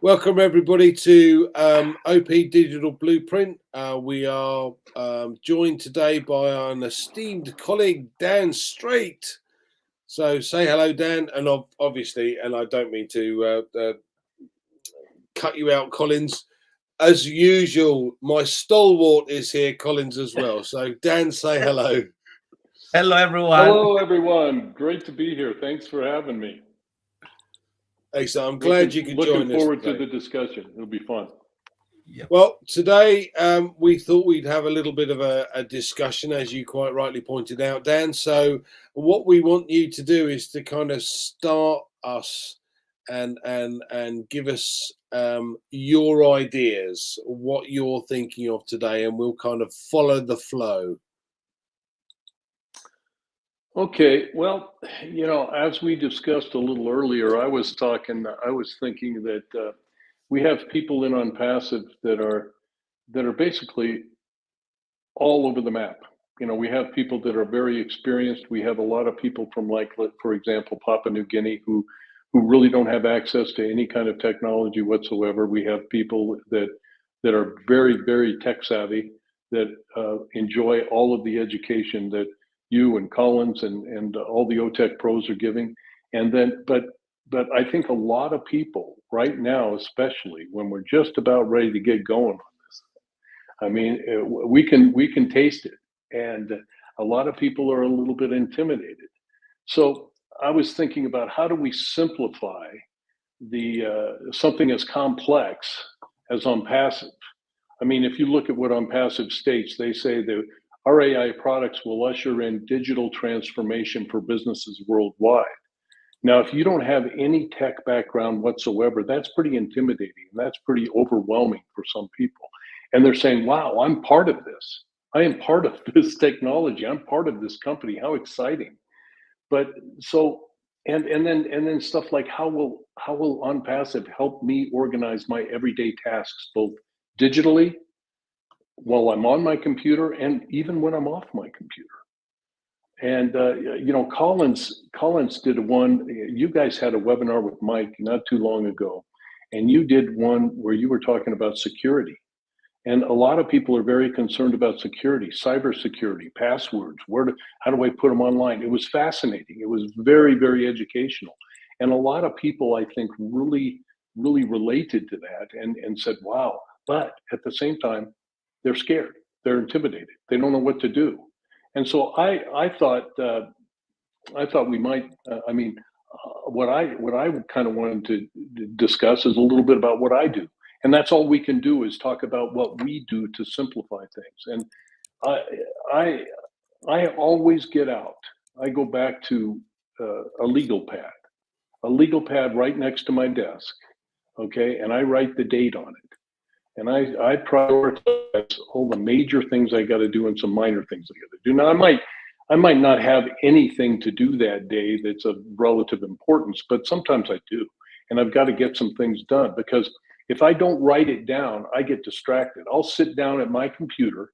Welcome everybody to OP Digital Blueprint. We are joined today by an esteemed colleague, Dan Straight. So say hello, Dan, and obviously, and I don't mean to cut you out, Collins. As usual, my stalwart is here, Collins, as well. So Dan, say hello. Hello, everyone. Hello, everyone. Great to be here. Thanks for having me. Excellent. I'm glad you could join Looking us forward to today. the discussion. It'll be fun. Yep. Well, today we thought we'd have a little bit of a discussion, as you quite rightly pointed out, Dan. So, what we want you to do is to kind of start us and give us your ideas, what you're thinking of today, and we'll kind of follow the flow. Okay. Well, as we discussed a little earlier, I was thinking that we have people in OnPassive that are basically all over the map. We have people that are very experienced. We have a lot of people from, like, for example, Papua New Guinea who really don't have access to any kind of technology whatsoever. We have people that are very, very tech savvy, that enjoy all of the education that you and Collins and all the OTech pros are giving. And then, but I think a lot of people right now, especially when we're just about ready to get going on this, I mean, we can taste it, and a lot of people are a little bit intimidated. So I was thinking about, how do we simplify the something as complex as OnPassive? I mean, if you look at what OnPassive states, they say that our AI products will usher in digital transformation for businesses worldwide. Now, if you don't have any tech background whatsoever, that's pretty intimidating, and that's pretty overwhelming for some people. And they're saying, wow, I'm part of this. I am part of this technology. I'm part of this company. How exciting. But so, and then stuff like, how will OnPassive help me organize my everyday tasks, both digitally while I'm on my computer and even when I'm off my computer? And Collins did one. You guys had a webinar with Mike not too long ago, and you did one where you were talking about security. And a lot of people are very concerned about security, cybersecurity, passwords. How do I put them online? It was fascinating. It was very, very educational. And a lot of people, I think, really, really related to that and said, wow. But at the same time, they're scared. They're intimidated. They don't know what to do. And so I thought we might. What I kind of wanted to discuss is a little bit about what I do, and that's all we can do, is talk about what we do to simplify things. And I I I always get out. I go back to a legal pad right next to my desk. Okay, and I write the date on it, and I prioritize all the major things I got to do and some minor things I got to do. Now, I might not have anything to do that day that's of relative importance, but sometimes I do, and I've got to get some things done, because if I don't write it down, I get distracted. I'll sit down at my computer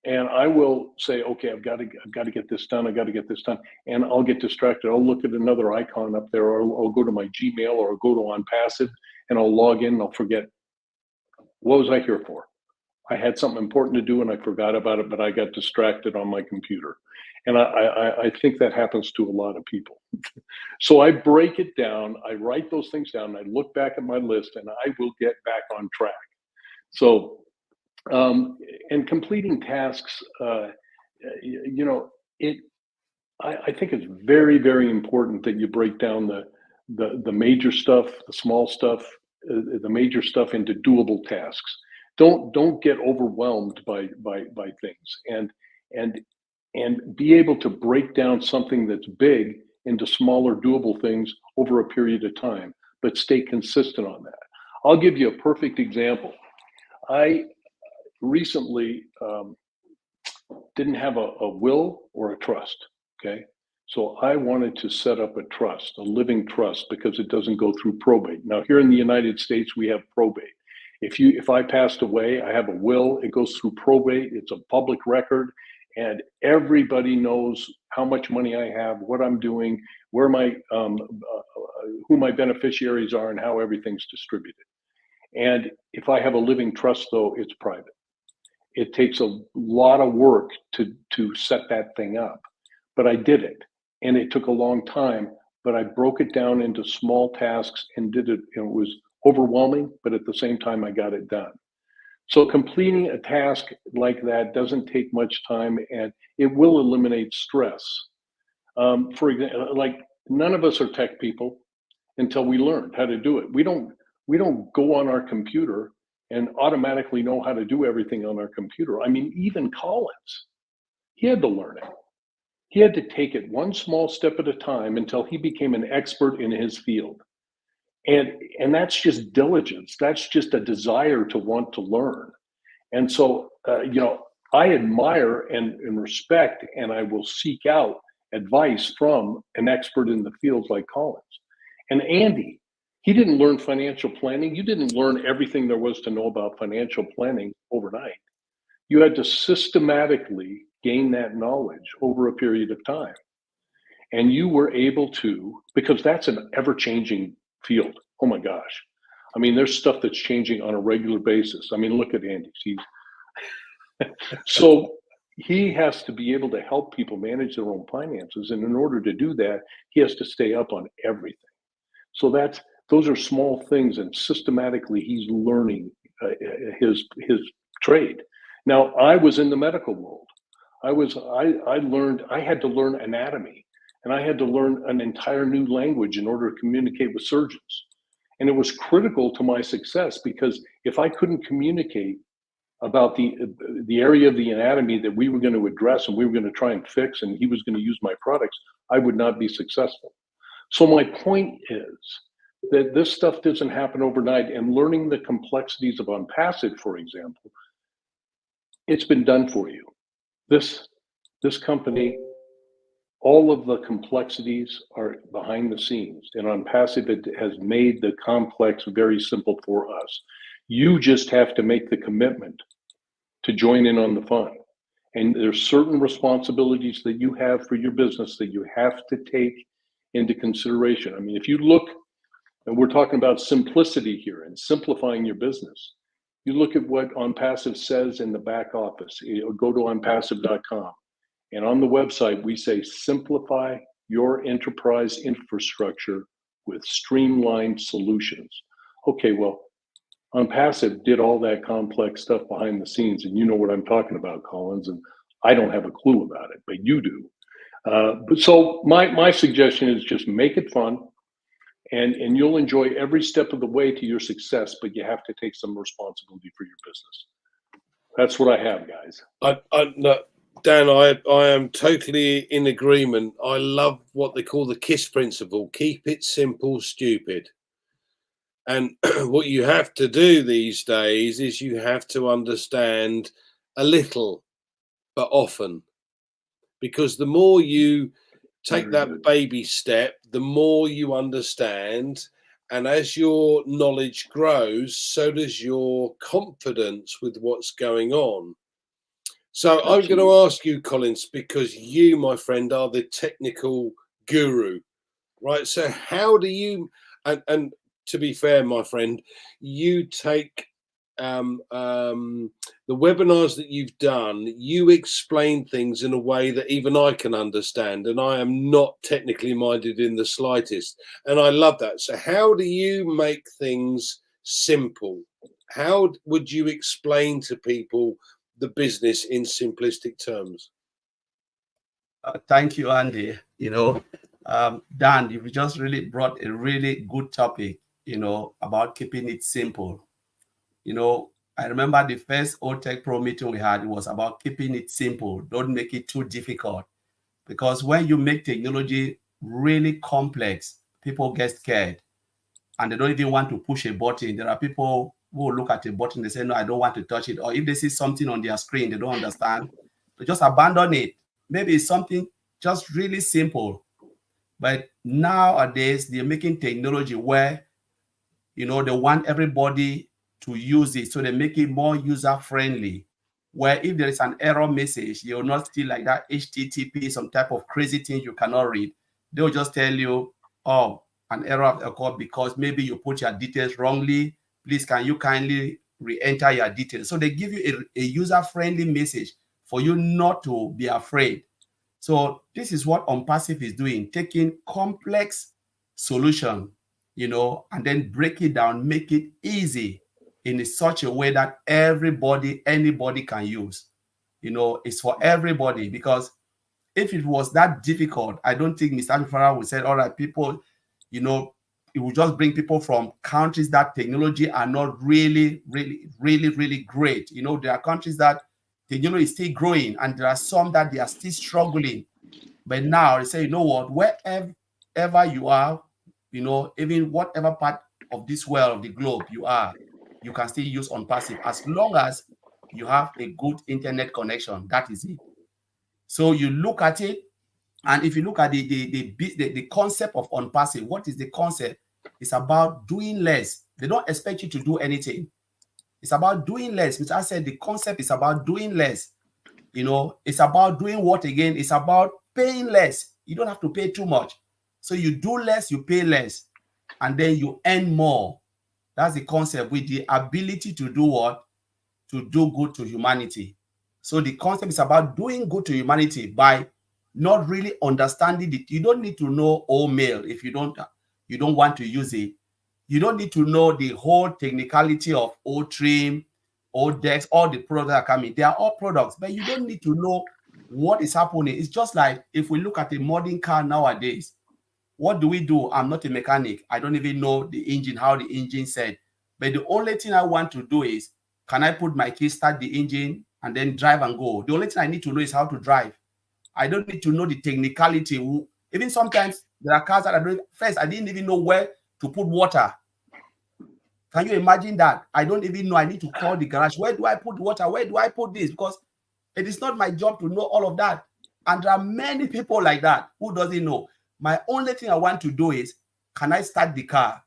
and I will say, okay, I've got to get this done. I've got to get this done, and I'll get distracted. I'll look at another icon up there, or I'll go to my Gmail, or I'll go to OnPassive, and I'll log in and I'll forget, what was I here for? I had something important to do and I forgot about it, but I got distracted on my computer. And I think that happens to a lot of people. So I break it down, I write those things down, I look back at my list, and I will get back on track. So, and completing tasks, it, I think it's very, very important that you break down the major stuff, the small stuff, the major stuff into doable tasks. Don't get overwhelmed by things, and and be able to break down something that's big into smaller doable things over a period of time, but stay consistent on that. I'll give you a perfect example. I recently didn't have a will or a trust. Okay. So I wanted to set up a trust, a living trust, because it doesn't go through probate. Now, here in the United States, we have probate. If I passed away, I have a will, it goes through probate, it's a public record, and everybody knows how much money I have, what I'm doing, where my who my beneficiaries are, and how everything's distributed. And if I have a living trust, though, it's private. It takes a lot of work to set that thing up, but I did it, and it took a long time. But I broke it down into small tasks and did it. It was overwhelming, but at the same time, I got it done. So completing a task like that doesn't take much time, and it will eliminate stress. For example, like none of us are tech people until we learned how to do it. We don't go on our computer and automatically know how to do everything on our computer. I mean, even Collins, he had to learn it. He had to take it one small step at a time until he became an expert in his field. And that's just diligence. That's just a desire to want to learn. And so, I admire and respect, and I will seek out advice from an expert in the field like Collins. And Andy, he didn't learn financial planning. You didn't learn everything there was to know about financial planning overnight. You had to systematically gain that knowledge over a period of time. And you were able to, because that's an ever-changing field. Oh my gosh. I mean, there's stuff that's changing on a regular basis. I mean, look at Andy. So he has to be able to help people manage their own finances. And in order to do that, he has to stay up on everything. So those are small things, and systematically he's learning his trade. Now, I was in the medical world. I had to learn anatomy, and I had to learn an entire new language in order to communicate with surgeons. And it was critical to my success, because if I couldn't communicate about the area of the anatomy that we were going to address and we were going to try and fix, and he was going to use my products, I would not be successful. So my point is that this stuff doesn't happen overnight, and learning the complexities of OnPassive, for example, it's been done for you. This company, all of the complexities are behind the scenes, and OnPassive it has made the complex very simple for us. You just have to make the commitment to join in on the fun. And there's certain responsibilities that you have for your business that you have to take into consideration. I mean, if you look, and we're talking about simplicity here and simplifying your business, you look at what OnPassive says in the back office. Go to onpassive.com. And on the website, we say, simplify your enterprise infrastructure with streamlined solutions. Okay, well, OnPassive did all that complex stuff behind the scenes, and you know what I'm talking about, Collins, and I don't have a clue about it, but you do. But so my suggestion is just make it fun, and you'll enjoy every step of the way to your success, but you have to take some responsibility for your business. That's what I have, guys. Dan, I am totally in agreement. I love what they call the KISS principle. Keep it simple, stupid. And what you have to do these days is you have to understand a little, but often. Because the more you take that baby step, the more you understand. And as your knowledge grows, so does your confidence with what's going on. So I'm going to ask you, Collins, because you, my friend, are the technical guru, right? So how do you, and to be fair, my friend, you take the webinars that you've done, you explain things in a way that even I can understand, and I am not technically minded in the slightest, and I love that. So how do you make things simple? How would you explain to people the business in simplistic terms? Thank you, Andy. Dan, you've just really brought a really good topic, about keeping it simple. I remember the first OTech Pro meeting we had, it was about keeping it simple. Don't make it too difficult. Because when you make technology really complex, people get scared and they don't even want to push a button. There are people who will look at a button, they say, no, I don't want to touch it. Or if they see something on their screen, they don't understand, they just abandon it. Maybe it's something just really simple. But nowadays, they're making technology where, they want everybody to use it. So they make it more user-friendly. where if there is an error message, you'll not still like that HTTP, some type of crazy thing you cannot read. They'll just tell you, oh, an error has occurred because maybe you put your details wrongly. Please, can you kindly re-enter your details? So they give you a user-friendly message for you not to be afraid. So this is what OnPassive is doing, taking complex solution, and then break it down, make it easy in such a way that anybody can use. It's for everybody, because if it was that difficult, I don't think Mr. Farah would say, all right, people, it will just bring people from countries that technology are not really great. There are countries that technology is still growing, and there are some that they are still struggling. But now they say, you know what, wherever you are, even whatever part of this world, of the globe you are, you can still use OnPassive as long as you have a good internet connection. That is it. So you look at it, and if you look at the concept of OnPassive, what is the concept? It's about doing less. They don't expect you to do anything. It's about doing less. Which I said, the concept is about doing less. It's about doing what again? It's about paying less. You don't have to pay too much. So you do less, you pay less, and then you earn more. That's the concept, with the ability to do what? To do good to humanity. So the concept is about doing good to humanity by not really understanding it. You don't need to know all mail if you don't want to use it. You don't need to know the whole technicality of O-Trim, O-Dex, all the products that are coming. They are all products, but you don't need to know what is happening. It's just like if we look at a modern car nowadays, what do? I'm not a mechanic. I don't even know the engine, how the engine said. But the only thing I want to do is, can I put my key, start the engine, and then drive and go? The only thing I need to know is how to drive. I don't need to know the technicality. Even sometimes there are cars that are doing, first, I didn't even know where to put water. Can you imagine that? I don't even know. I need to call the garage. Where do I put water? Where do I put this? Because it is not my job to know all of that. And there are many people like that who doesn't know. My only thing I want to do is, can I start the car?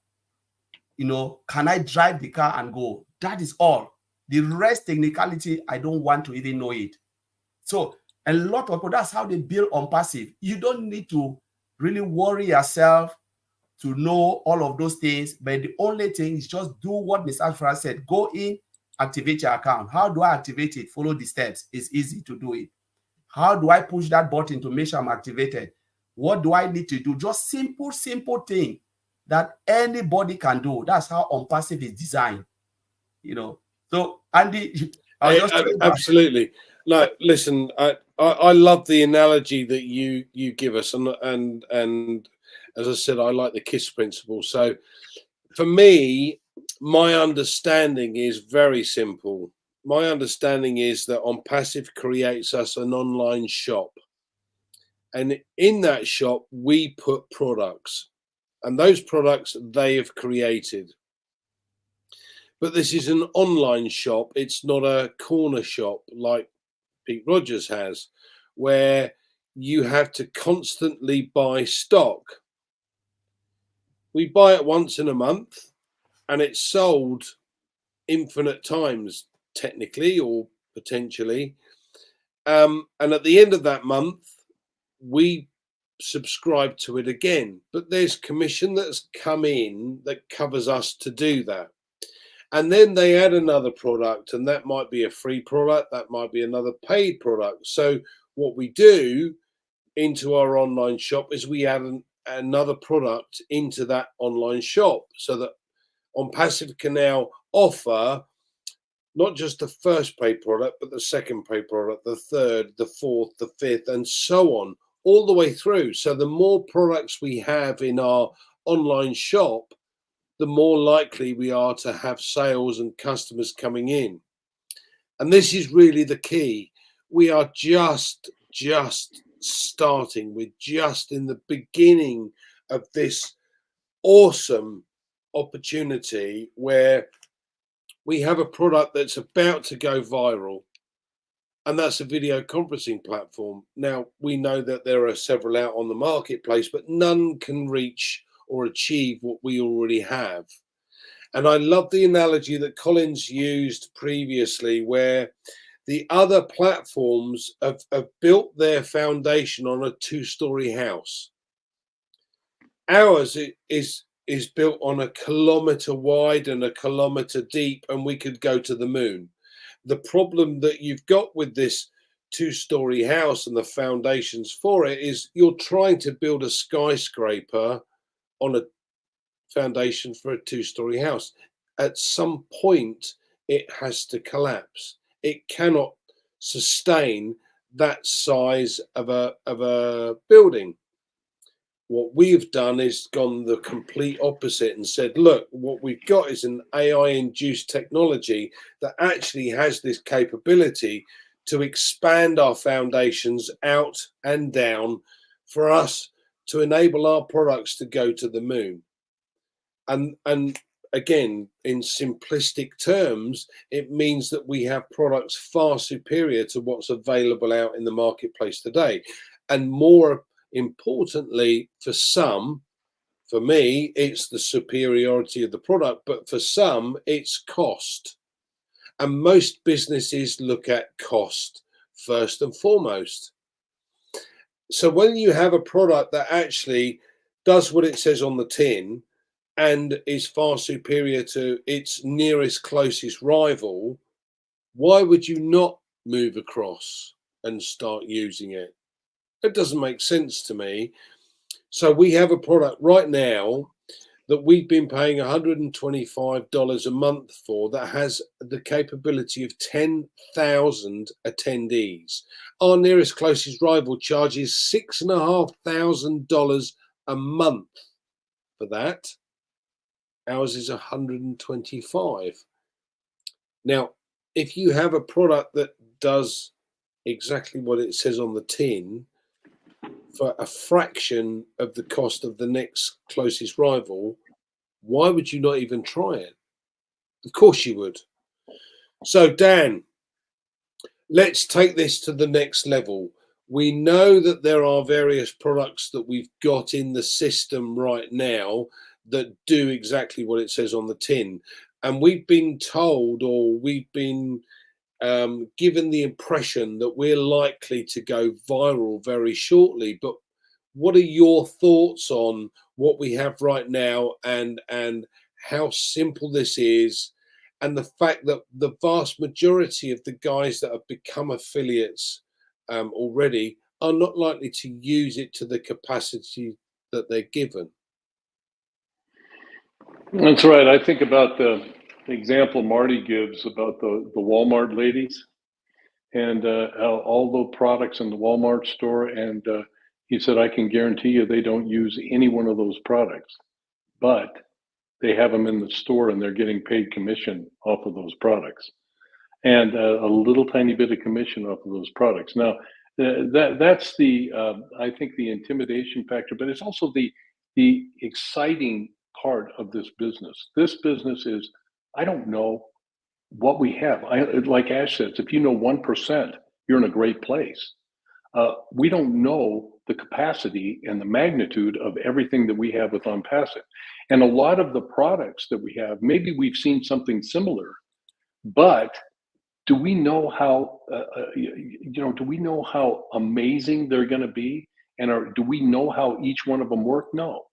Can I drive the car and go? That is all. The rest technicality, I don't want to even know it. So a lot of people, that's how they build OnPassive. You don't need to really worry yourself to know all of those things, but the only thing is just do what Ms. Alfred said. Go in, activate your account. How do I activate it? Follow the steps. It's easy to do it. How do I push that button to make sure I'm activated? What do I need to do? Just simple thing that anybody can do. That's how OnPassive is designed. So Andy, absolutely. No, listen, I love the analogy that you give us, and as I said, I like the KISS principle. So for me, my understanding is very simple. My understanding is that OnPassive creates us an online shop, and in that shop we put products, and those products they have created. But this is an online shop. It's not a corner shop like Pete Rogers has, where you have to constantly buy stock. We buy it once in a month, and it's sold infinite times, technically or potentially. And at the end of that month, we subscribe to it again. But there's commission that's come in that covers us to do that. And then they add another product, and that might be a free product, that might be another paid product. So what we do into our online shop is we add another product into that online shop, so that OnPassive can now offer not just the first paid product, but the second paid product, the third, the fourth, the fifth, and so on, all the way through. So the more products we have in our online shop, the more likely we are to have sales and customers coming in. And this is really the key. We are just starting. We're just in the beginning of this awesome opportunity where we have a product that's about to go viral, and that's a video conferencing platform. Now, we know that there are several out on the marketplace, but none can reach or achieve what we already have. And I love the analogy that Collins used previously, where The other platforms have built their foundation on a 2-story house. Ours is built on a kilometer wide and a kilometer deep, and we could go to the moon. The problem that you've got with this 2-story house and the foundations for it is you're trying to build a skyscraper on a foundation for a 2-story house. At some point, it has to collapse. It cannot sustain that size of a building. What we've done is gone the complete opposite and said, look, what we've got is an AI-induced technology that actually has this capability to expand our foundations out and down for us to enable our products to go to the moon. And again, in simplistic terms, it means that we have products far superior to what's available out in the marketplace today. And more importantly, for some, for me, it's the superiority of the product, but for some, it's cost. And most businesses look at cost first and foremost. So when you have a product that actually does what it says on the tin and is far superior to its nearest closest rival, why would you not move across and start using it? It doesn't make sense to me. So we have a product right now that we've been paying $125 a month for that has the capability of 10,000 attendees. Our nearest closest rival charges $6,500 a month for that. Ours is 125. Now, if you have a product that does exactly what it says on the tin for a fraction of the cost of the next closest rival, why would you not even try it? Of course you would. So, Dan, let's take this to the next level. We know that there are various products that we've got in the system right now that do exactly what it says on the tin. And we've been told, or we've been given the impression that we're likely to go viral very shortly. But what are your thoughts on what we have right now and how simple this is, and the fact that the vast majority of the guys that have become affiliates already are not likely to use it to the capacity that they're given? That's right. I think about the example Marty gives about the Walmart ladies and how all the products in the Walmart store. And he said, I can guarantee you they don't use any one of those products, but they have them in the store and they're getting paid commission off of those products, and a little tiny bit of commission off of those products. Now, that's the I think the intimidation factor, but it's also the exciting part of this business. This business is, I don't know what we have. Like Ash says, if you know 1%, you're in a great place. We don't know the capacity and the magnitude of everything that we have with OnPassive. And a lot of the products that we have, maybe we've seen something similar, but do we know how, do we know how amazing they're going to be? And do we know how each one of them work? No.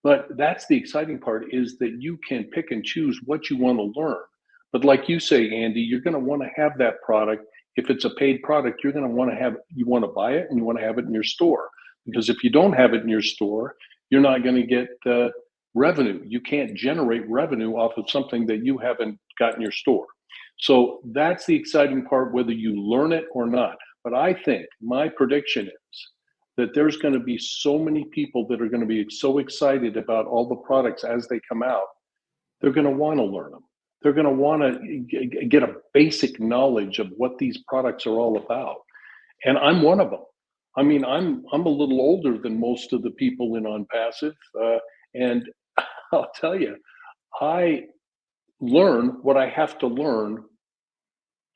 But that's the exciting part, is that you can pick and choose what you want to learn. But like you say, Andy, you're going to want to have that product. If it's a paid product, you're going to want to have, you want to buy it and you want to have it in your store. Because if you don't have it in your store, you're not going to get revenue. You can't generate revenue off of something that you haven't got in your store. So that's the exciting part, whether you learn it or not. But I think my prediction is that there's going to be so many people that are going to be so excited about all the products as they come out. They're going to want to learn them. They're going to want to get a basic knowledge of what these products are all about. And I'm one of them. I mean, I'm a little older than most of the people in OnPassive. And I'll tell you, I learn what I have to learn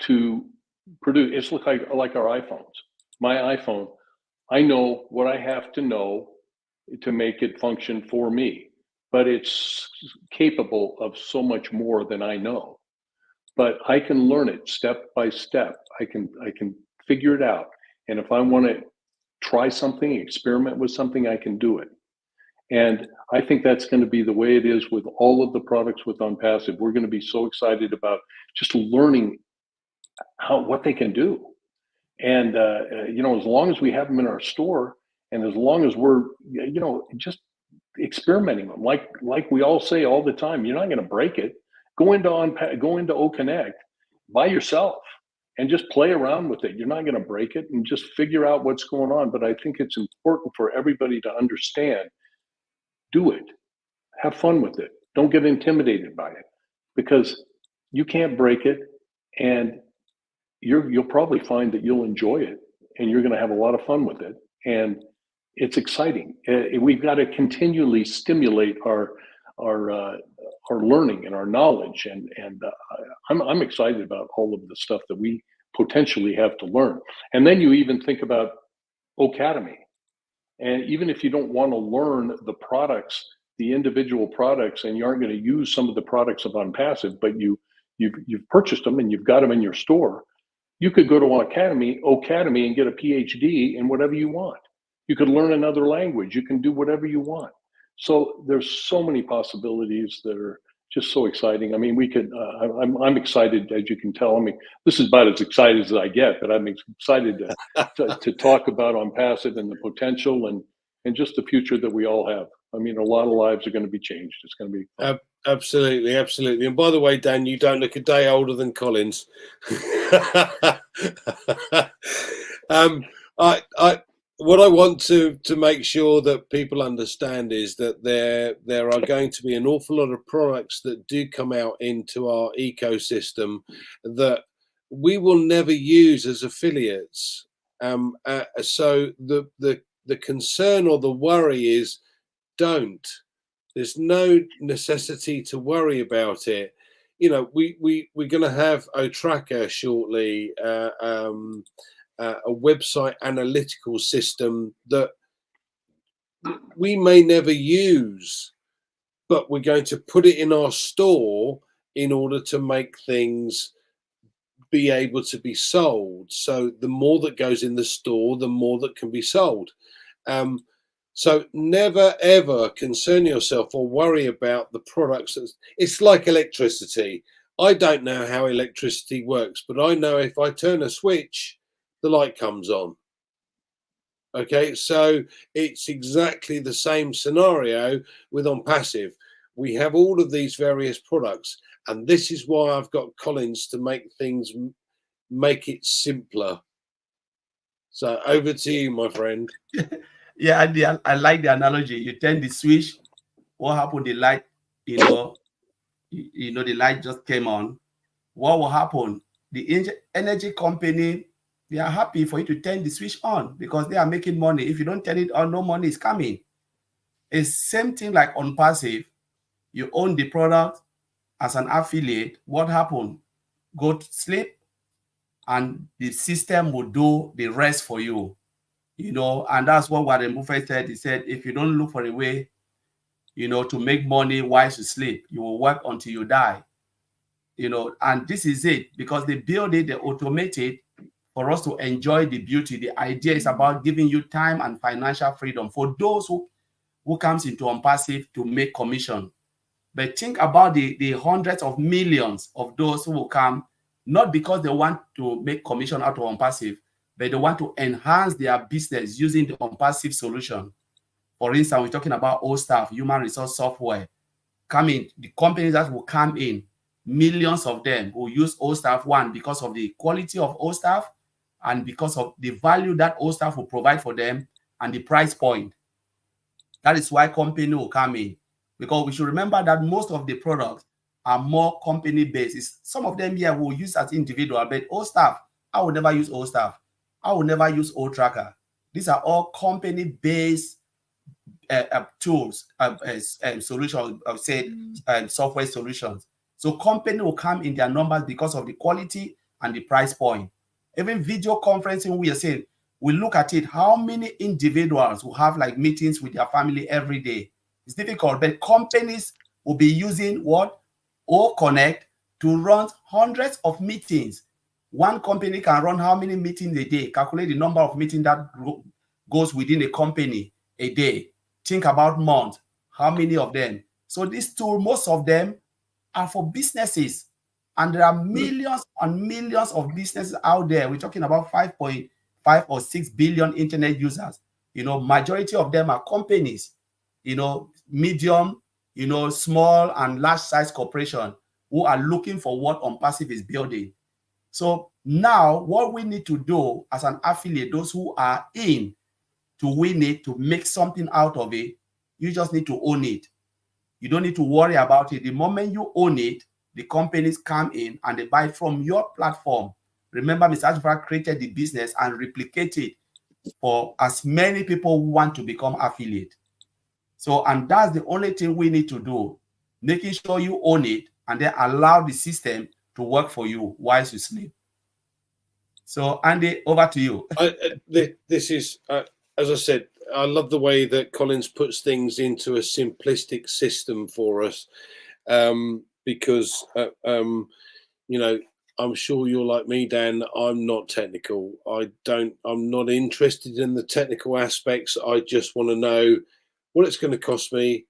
to produce. It's like our iPhones. My iPhone, I know what I have to know to make it function for me, but it's capable of so much more than I know. but I can learn it step by step. I can figure it out. And if I want to try something, experiment with something, I can do it. And I think that's going to be the way it is with all of the products with OnPassive. We're going to be so excited about just learning what they can do. And as long as we have them in our store, and as long as we're just experimenting them, like we all say all the time, you're not going to break it. Go into OConnect by yourself and just play around with it. You're not going to break it, and just figure out what's going on. But I think it's important for everybody to understand. Do it. Have fun with it. Don't get intimidated by it, because you can't break it, and you'll probably find that you'll enjoy it, and you're going to have a lot of fun with it, and it's exciting. We've got to continually stimulate our learning and our knowledge, and I'm excited about all of the stuff that we potentially have to learn. And then you even think about Academy. And even if you don't want to learn the products, the individual products, and you aren't going to use some of the products of OnPassive, but you've purchased them and you've got them in your store, you could go to Academy and get a PhD in whatever you want. You could learn another language. You can do whatever you want. So there's so many possibilities that are just so exciting. I mean, we could. I'm excited, as you can tell. I mean, this is about as excited as I get, but I'm excited to talk about OnPassive and the potential and just the future that we all have. I mean, a lot of lives are going to be changed. It's going to be fun. Absolutely. And by the way, Dan, you don't look a day older than Collins. What I want to make sure that people understand is that there are going to be an awful lot of products that do come out into our ecosystem that we will never use as affiliates. So the concern or the worry is, don't. There's no necessity to worry about it. We're going to have Otracker shortly. A website analytical system that we may never use, but we're going to put it in our store in order to make things be able to be sold. So the more that goes in the store, the more that can be sold. So never, ever concern yourself or worry about the products. It's like electricity. I don't know how electricity works, but I know if I turn a switch, the light comes on. Okay, so it's exactly the same scenario with OnPassive. We have all of these various products, and this is why I've got Collins to make it simpler. So over to you, my friend. Yeah, I like the analogy. You turn the switch. What happened? The light, the light just came on. What will happen? The energy company, they are happy for you to turn the switch on because they are making money. If you don't turn it on, no money is coming. It's same thing like OnPassive. You own the product as an affiliate. What happened? Go to sleep, and the system will do the rest for you. And that's what Warren Buffett said. He said, if you don't look for a way, to make money while you sleep, you will work until you die. And this is it, because they build it, they automate it for us to enjoy the beauty. The idea is about giving you time and financial freedom for those who comes into OnPassive to make commission. But think about the hundreds of millions of those who will come, not because they want to make commission out of OnPassive, but they want to enhance their business using the OnPassive solution. For instance, we're talking about OStaff, human resource software. The companies that will come in, millions of them will use OStaff, one, because of the quality of OStaff and because of the value that OStaff will provide for them and the price point. That is why company will come in, because we should remember that most of the products are more company-based. Some of them here will use as individual, but OStaff, I will never use OStaff. I will never use Otracker. These are all company-based tools, solutions, I would say, software solutions. So company will come in their numbers because of the quality and the price point. Even video conferencing, we are saying, we look at it, how many individuals who have like meetings with their family every day? It's difficult, but companies will be using what? OConnect to run hundreds of meetings. One company can run how many meetings a day? Calculate the number of meetings that goes within a company a day. Think about months. How many of them? So these tools, most of them are for businesses. And there are millions and millions of businesses out there. We're talking about 5.5 or 6 billion internet users. Majority of them are companies, medium, small and large size corporation who are looking for what OnPassive is building. So now what we need to do as an affiliate, those who are in to win it, to make something out of it, you just need to own it. You don't need to worry about it. The moment you own it, the companies come in and they buy from your platform. Remember, Mr. Ajifra created the business and replicate it for as many people who want to become affiliate. So, and that's the only thing we need to do, making sure you own it and then allow the system to work for you while you sleep. So, Andy, over to you. This is, as I said, I love the way that Collins puts things into a simplistic system for us, because, I'm sure you're like me, Dan. I'm not technical. I'm not interested in the technical aspects. I just want to know what it's going to cost me,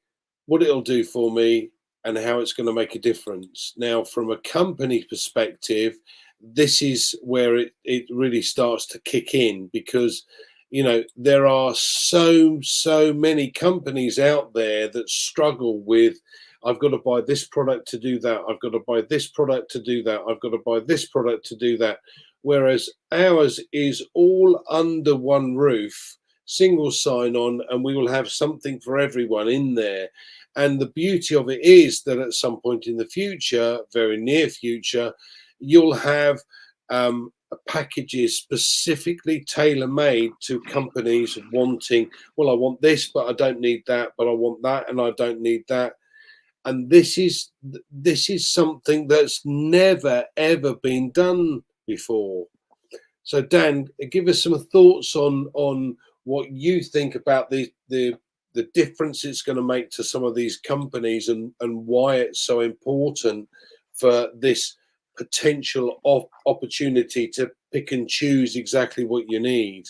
what it'll do for me, and how it's going to make a difference. Now, from a company perspective, this is where it really starts to kick in, because there are so many companies out there that struggle with, I've got to buy this product to do that, I've got to buy this product to do that, I've got to buy this product to do that. Whereas ours is all under one roof, single sign-on, and we will have something for everyone in there. And the beauty of it is that at some point in the future, very near future, you'll have packages specifically tailor-made to companies wanting, well, I want this, but I don't need that, but I want that, and I don't need that. And this is something that's never ever been done before. So Dan, give us some thoughts on what you think about the difference it's going to make to some of these companies, and why it's so important for this potential opportunity to pick and choose exactly what you need.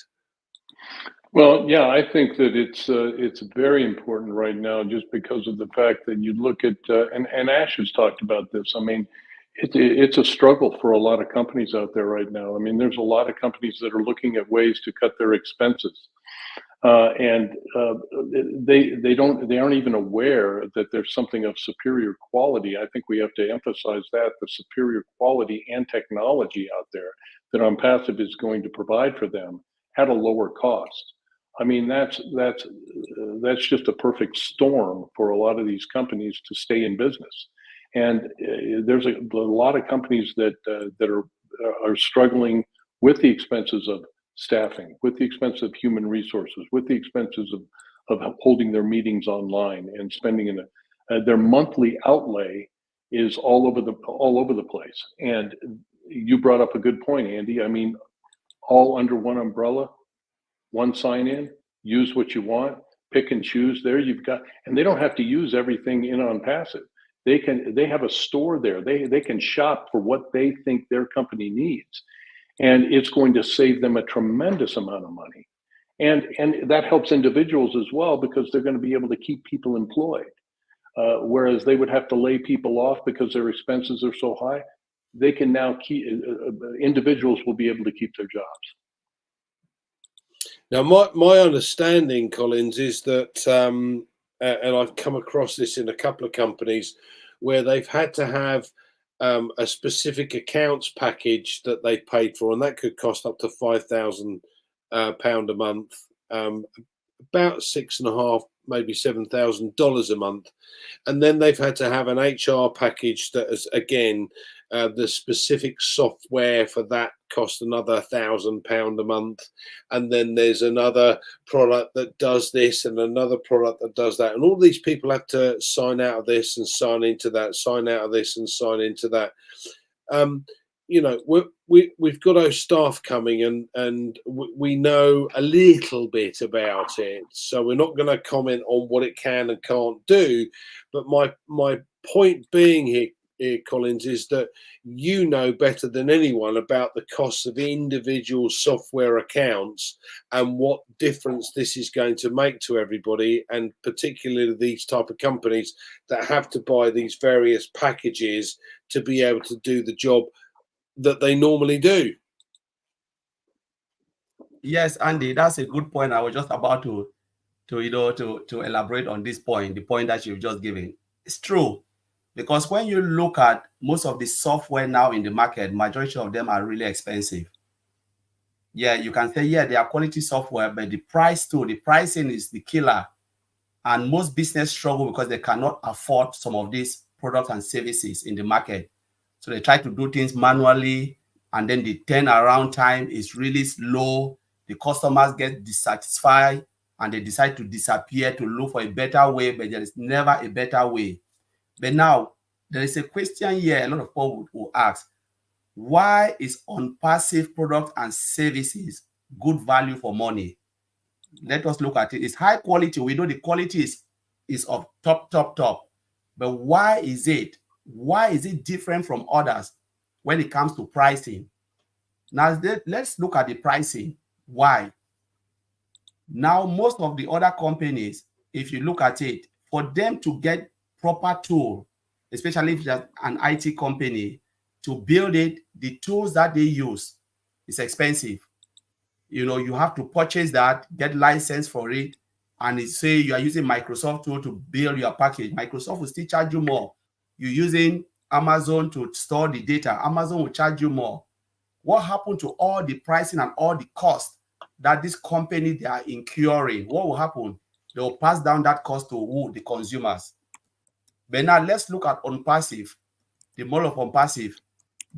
Well, yeah, I think that it's very important right now, just because of the fact that you look at and Ash has talked about this. I mean, it's a struggle for a lot of companies out there right now. I mean, there's a lot of companies that are looking at ways to cut their expenses, and they aren't even aware that there's something of superior quality. I think we have to emphasize that the superior quality and technology out there that OnPassive is going to provide for them at a lower cost. I mean, that's just a perfect storm for a lot of these companies to stay in business. And there's a lot of companies that are struggling with the expenses of staffing, with the expense of human resources, with the expenses of holding their meetings online and spending their monthly outlay is all over the place. And you brought up a good point, Andy. I mean, all under one umbrella, one sign in, use what you want, pick and choose. There you've got, and they don't have to use everything in OnPassive. They have a store there. They can shop for what they think their company needs, and it's going to save them a tremendous amount of money. And that helps individuals as well, because they're going to be able to keep people employed. Whereas they would have to lay people off because their expenses are so high. They can now keep, individuals will be able to keep their jobs. Now, my understanding, Collins, is that, and I've come across this in a couple of companies where they've had to have a specific accounts package that they paid for, and that could cost up to £5,000 a month, about $6,500, maybe $7,000 a month. And then they've had to have an HR package that is, again, the specific software for that cost another £1,000 a month. And then there's another product that does this and another product that does that. And all these people have to sign out of this and sign into that, sign out of this and sign into that. You know, we've got our staff coming, and we know a little bit about it. So we're not going to comment on what it can and can't do. But my point being here here, Collins, is that you know better than anyone about the costs of individual software accounts and what difference this is going to make to everybody, and particularly these type of companies that have to buy these various packages to be able to do the job that they normally do. Yes, Andy, that's a good point. I was just about to elaborate on this point, the point that you've just given. It's true, because when you look at most of the software now in the market, majority of them are really expensive. Yeah, you can say, yeah, they are quality software, but the price too, the pricing is the killer. And most business struggle because they cannot afford some of these products and services in the market. So they try to do things manually, and then the turnaround time is really slow. The customers get dissatisfied and they decide to disappear to look for a better way, but there is never a better way. But now there is a question here a lot of people will ask: why is OnPassive product and services good value for money? Let us look at it. It's high quality. We know the quality is of top. But why is it? Why is it different from others when it comes to pricing? Now, let's look at the pricing. Why? Now, most of the other companies, if you look at it, for them to get proper tool, especially if you're an IT company, to build it, the tools that they use is expensive. You know, you have to purchase that, get license for it, and it say you are using Microsoft tool to build your package. Microsoft will still charge you more. You're using Amazon to store the data. Amazon will charge you more. What happened to all the pricing and all the cost that this company they are incurring? What will happen? They will pass down that cost to who? The consumers. But now let's look at OnPassive, the model of OnPassive.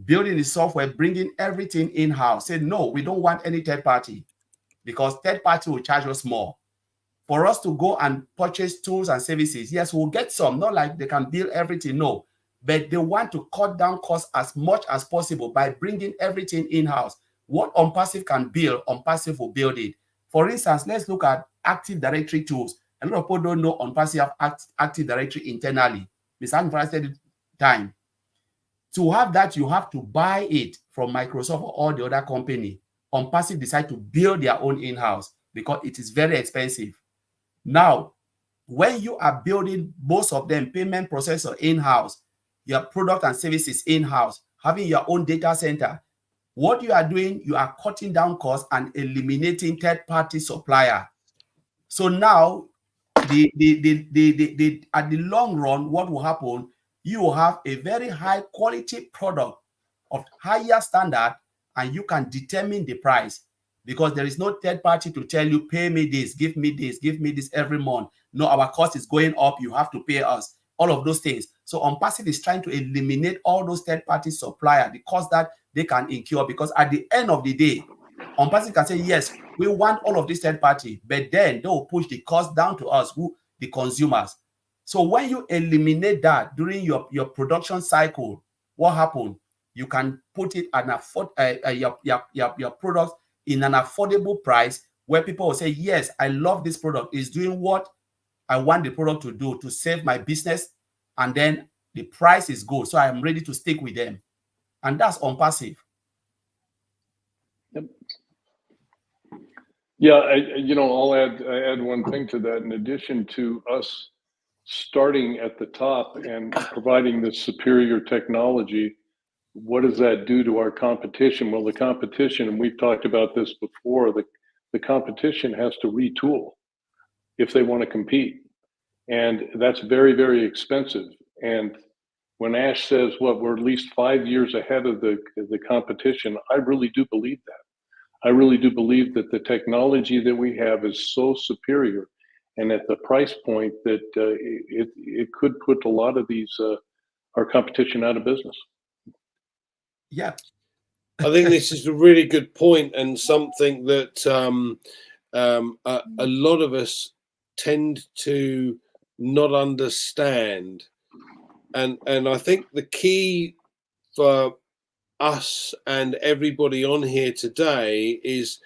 Building the software, bringing everything in-house. Say, no, we don't want any third party, because third party will charge us more. For us to go and purchase tools and services, yes, we'll get some, not like they can build everything, no. But they want to cut down costs as much as possible by bringing everything in-house. What OnPassive can build, OnPassive will build it. For instance, let's look at Active Directory tools. A lot of people don't know OnPassive have Active Directory internally. Mr. Anfra said it time. To have that, you have to buy it from Microsoft or all the other company. OnPassive decide to build their own in-house because it is very expensive. Now, when you are building most of them, payment processor in-house, your product and services in-house, having your own data center, what you are doing, you are cutting down costs and eliminating third-party supplier. So now, at the long run, what will happen? You will have a very high quality product of higher standard, and you can determine the price, because there is no third party to tell you, pay me this, give me this every month. No, our cost is going up, you have to pay us. All of those things. So OnPassive is trying to eliminate all those third party supplier, the cost that they can incur, because at the end of the day, OnPassive can say, yes, we want all of this third party, but then they will push the cost down to us, who the consumers. So when you eliminate that during your production cycle, what happened? You can put it and afford your product in an affordable price, where people will say, yes, I love this product. It's doing what I want the product to do to save my business, and then the price is good, so I'm ready to stick with them. And that's OnPassive. Yep. Yeah, I'll add one thing to that. In addition to us starting at the top and providing this superior technology, what does that do to our competition? Well, the competition, and we've talked about this before, the competition has to retool if they want to compete. And that's very, very expensive. And when Ash says, we're at least 5 years ahead of the competition, I really do believe that. I really do believe that the technology that we have is so superior, and at the price point that it could put a lot of these our competition out of business. Yeah, I think this is a really good point, and something that a lot of us tend to not understand. And I think the key for us and everybody on here today is,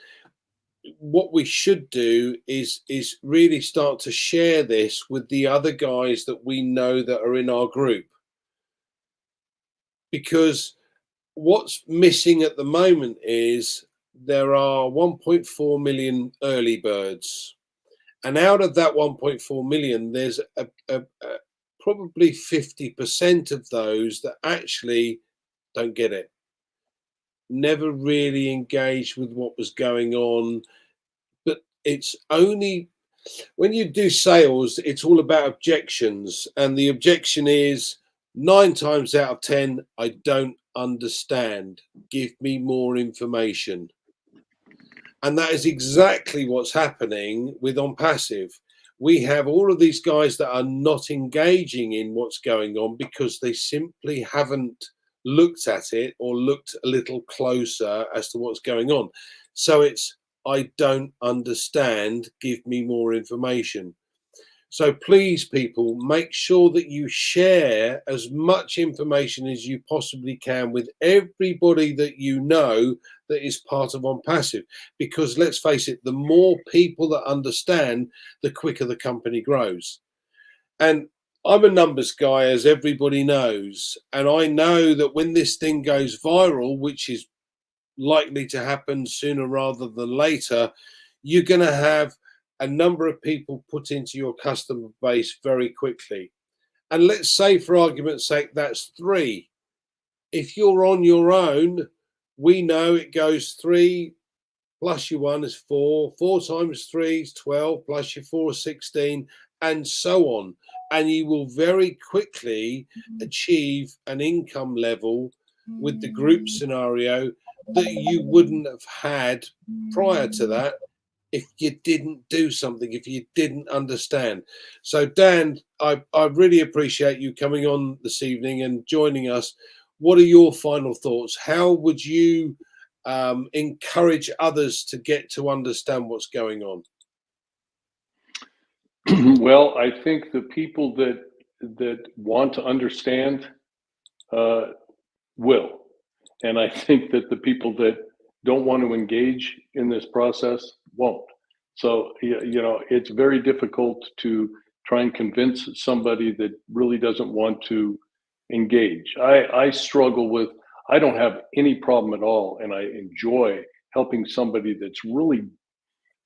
what we should do is really start to share this with the other guys that we know that are in our group. because what's missing at the moment is there are 1.4 million early birds. And out of that 1.4 million, there's probably 50% of those that actually don't get it. Never really engaged with what was going on. But it's only when you do sales, it's all about objections. And the objection is 9 times out of 10, I don't understand. Give me more information. And that is exactly what's happening with OnPassive. We have all of these guys that are not engaging in what's going on because they simply haven't looked at it or looked a little closer as to what's going on. So it's, I don't understand, give me more information. So please, people, make sure that you share as much information as you possibly can with everybody that you know that is part of OnPassive. Because let's face it, the more people that understand, the quicker the company grows. And I'm a numbers guy, as everybody knows. And I know that when this thing goes viral, which is likely to happen sooner rather than later, you're going to have a number of people put into your customer base very quickly. And let's say, for argument's sake, that's 3. If you're on your own, we know it goes 3 plus your 1 is 4. 4 times 3 is 12, plus your 4 is 16, and so on. And you will very quickly achieve an income level with the group scenario that you wouldn't have had prior to that if you didn't do something, if you didn't understand. So Dan, I really appreciate you coming on this evening and joining us. What are your final thoughts? How would you encourage others to get to understand what's going on? Well, I think the people that want to understand will. And I think that the people that don't want to engage in this process won't. So, you know, it's very difficult to try and convince somebody that really doesn't want to engage. I struggle with, I don't have any problem at all. And I enjoy helping somebody that's really,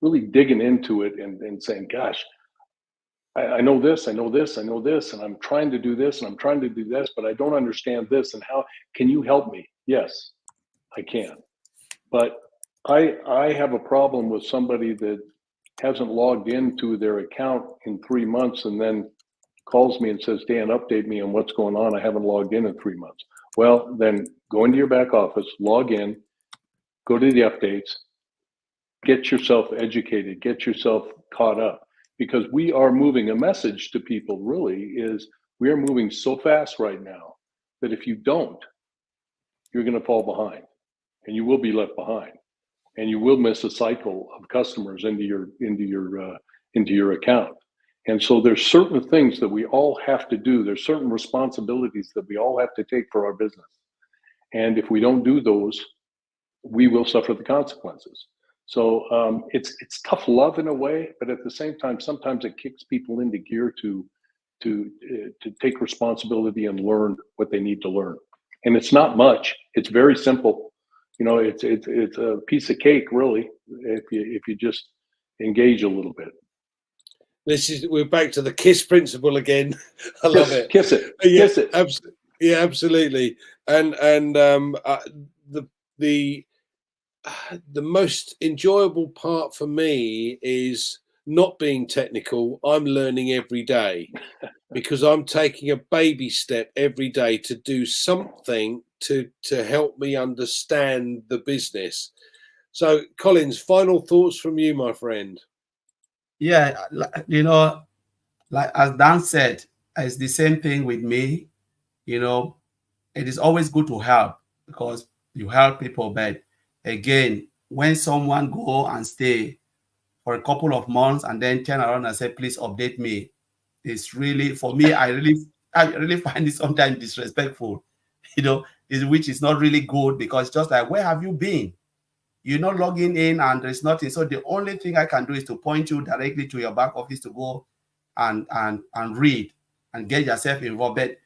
really digging into it and saying, gosh, I know this, I know this, I know this, and I'm trying to do this, and I'm trying to do this, but I don't understand this. And how can you help me? Yes, I can. But I have a problem with somebody that hasn't logged into their account in 3 months and then calls me and says, Dan, update me on what's going on. I haven't logged in 3 months. Well, then go into your back office, log in, go to the updates, get yourself educated, get yourself caught up. Because we are moving a message to people, really, is we are moving so fast right now that if you don't, you're going to fall behind and you will be left behind and you will miss a cycle of customers into your account. And so there's certain things that we all have to do. There's certain responsibilities that we all have to take for our business. And if we don't do those, we will suffer the consequences. So it's tough love in a way, but at the same time, sometimes it kicks people into gear to take responsibility and learn what they need to learn. And it's not much. It's very simple. You know, it's a piece of cake, really, if you just engage a little bit. We're back to the KISS principle again. I love it. Kiss it. Yeah, Kiss it. Yeah, absolutely. And the most enjoyable part for me is not being technical. I'm learning every day because I'm taking a baby step every day to do something to help me understand the business. So, Collins, final thoughts from you, my friend. Yeah, you know, like as Dan said, it's the same thing with me. You know, it is always good to help because you help people, but again, when someone go and stay for a couple of months and then turn around and say, please update me, it's really, for me, I really find it sometimes disrespectful, you know, which is not really good because it's just like, where have you been? You're not logging in and there's nothing. So the only thing I can do is to point you directly to your back office to go and read and get yourself involved. But,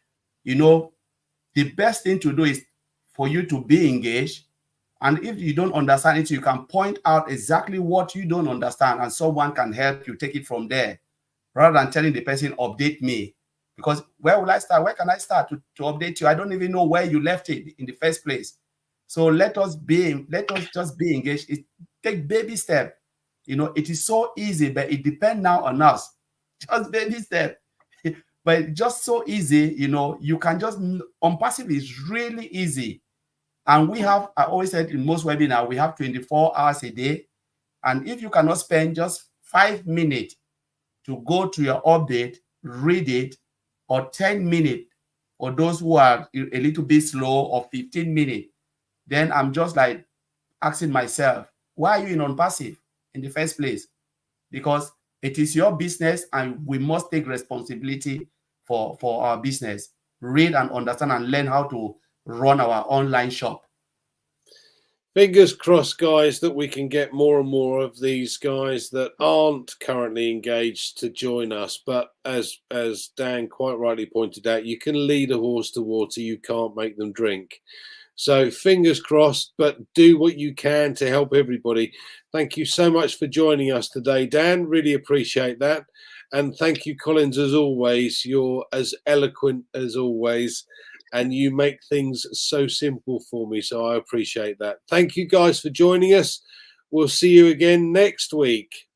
you know, the best thing to do is for you to be engaged. And if you don't understand it, you can point out exactly what you don't understand, and someone can help you take it from there, rather than telling the person, update me. Because where will I start? Where can I start to update you? I don't even know where you left it in the first place. So let us just be engaged. Take baby step. It is so easy, but it depends now on us. Just baby step. But just so easy, you can just, OnPassive is really easy. And I always said in most webinars, we have 24 hours a day. And if you cannot spend just 5 minutes to go to your update, read it, or 10 minutes, or those who are a little bit slow, or 15 minutes, then I'm just like asking myself, why are you in OnPassive in the first place? Because it is your business, and we must take responsibility for our business. Read and understand and learn how to run our online shop. Fingers crossed, guys, that we can get more and more of these guys that aren't currently engaged to join us. But as Dan quite rightly pointed out, you can lead a horse to water, you can't make them drink. So fingers crossed, but do what you can to help everybody. Thank you so much for joining us today, Dan. Really appreciate that. And thank you, Collins, as always. You're as eloquent as always, and you make things so simple for me. So I appreciate that. Thank you guys for joining us. We'll see you again next week.